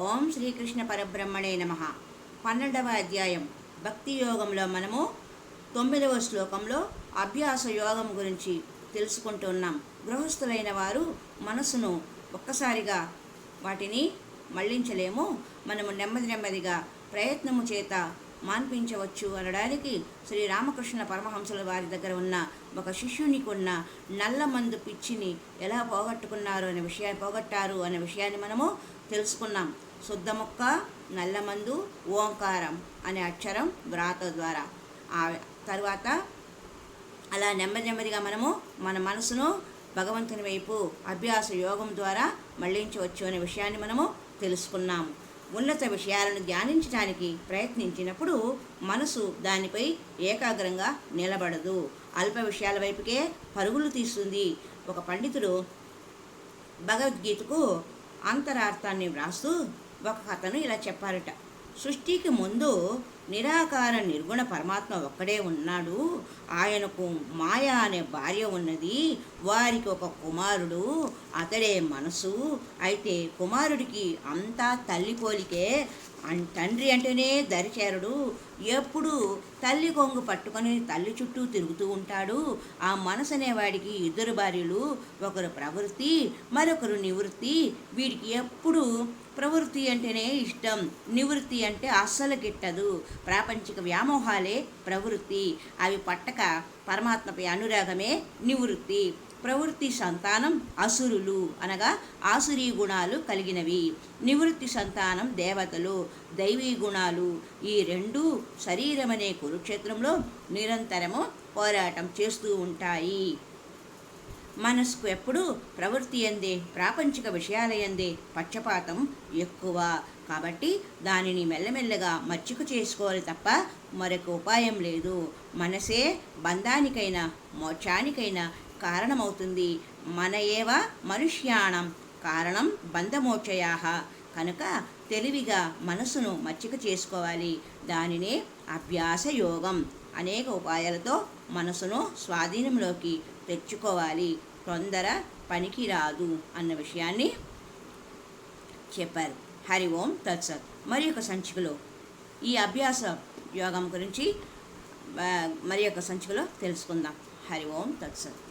ఓం శ్రీకృష్ణ పరబ్రహ్మణే నమః. 12వ అధ్యాయం భక్తి యోగంలో మనము 9వ శ్లోకంలో అభ్యాస యోగం గురించి తెలుసుకుంటున్నాం. గృహస్థులైన వారు మనసును ఒక్కసారిగా వాటిని మళ్లించలేము. మనము నెమ్మదిగా ప్రయత్నము చేత మాన్పించవచ్చు అనడానికి శ్రీరామకృష్ణ పరమహంసుల వారి దగ్గర ఉన్న ఒక శిష్యునికి ఉన్న నల్లమందు పిచ్చిని ఎలా పోగొట్టారు అనే విషయాన్ని మనము తెలుసుకున్నాం. శుద్ధముక్క, నల్లమందు, ఓంకారం అనే అక్షరం వ్రాత ద్వారా. ఆ తర్వాత అలా నెమ్మదిగా మనము మన మనసును భగవంతుని వైపు అభ్యాస యోగం ద్వారా మళ్లించవచ్చు అనే విషయాన్ని మనము తెలుసుకున్నాము. ఉన్నత విషయాలను ధ్యానించడానికి ప్రయత్నించినప్పుడు మనసు దానిపై ఏకాగ్రంగా నిలబడదు, అల్ప విషయాల వైపుకే పరుగులు తీస్తుంది. ఒక పండితుడు భగవద్గీతకు అంతరార్థాన్ని వ్రాస్తూ ఒక కథను ఇలా చెప్పారట. సృష్టికి ముందు నిరాకార నిర్గుణ పరమాత్మ ఒక్కడే ఉన్నాడు. ఆయనకు మాయ అనే భార్య ఉన్నది. వారికి ఒక కుమారుడు, అతడే మనసు. అయితే కుమారుడికి అంతా తల్లి పోలికే. తండ్రి అంటేనే దరిచేరడు. ఎప్పుడు తల్లి కొంగు పట్టుకొని తల్లి చుట్టూ తిరుగుతూ ఉంటాడు. ఆ మనసు అనేవాడికి 2 భార్యలు, ఒకరు ప్రవృత్తి, మరొకరు నివృత్తి. వీడికి ఎప్పుడు ప్రవృత్తి అంటేనే ఇష్టం, నివృత్తి అంటే అస్సలు గిట్టదు. ప్రాపంచిక వ్యామోహాలే ప్రవృత్తి, అవి పట్టక పరమాత్మపై అనురాగమే నివృత్తి. ప్రవృత్తి సంతానం అసురులు, అనగా ఆసురీ గుణాలు కలిగినవి. నివృత్తి సంతానం దేవతలు, దైవీ గుణాలు. ఈ 2 శరీరమనే కురుక్షేత్రంలో నిరంతరము పోరాటం చేస్తూ ఉంటాయి. మనసుకు ఎప్పుడు ప్రవృత్తి యందే, ప్రాపంచిక విషయాల యందే పక్షపాతం ఎక్కువ. కాబట్టి దానిని మెల్లమెల్లగా మచ్చిక చేసుకోవాలి తప్ప మరొక ఉపాయం లేదు. మనసే బంధానికైనా మోక్షానికైనా కారణమవుతుంది. మన ఏవ మనుష్యాణం కారణం బంధమోక్షయాః. కనుక తెలివిగా మనసును మచ్చిక చేసుకోవాలి. దానినే అభ్యాస యోగం. అనేక ఉపాయాలతో మనసును స్వాధీనంలోకి తెచ్చుకోవాలి. తొందర పనికి రాదు అన్న విషయాన్ని చెప్పారు. హరి ఓం తత్సత్. మరి ఒక సంచికలో ఈ అభ్యాస యోగం గురించి మరి ఒక సంచికలో తెలుసుకుందాం. హరి ఓం తత్సత్.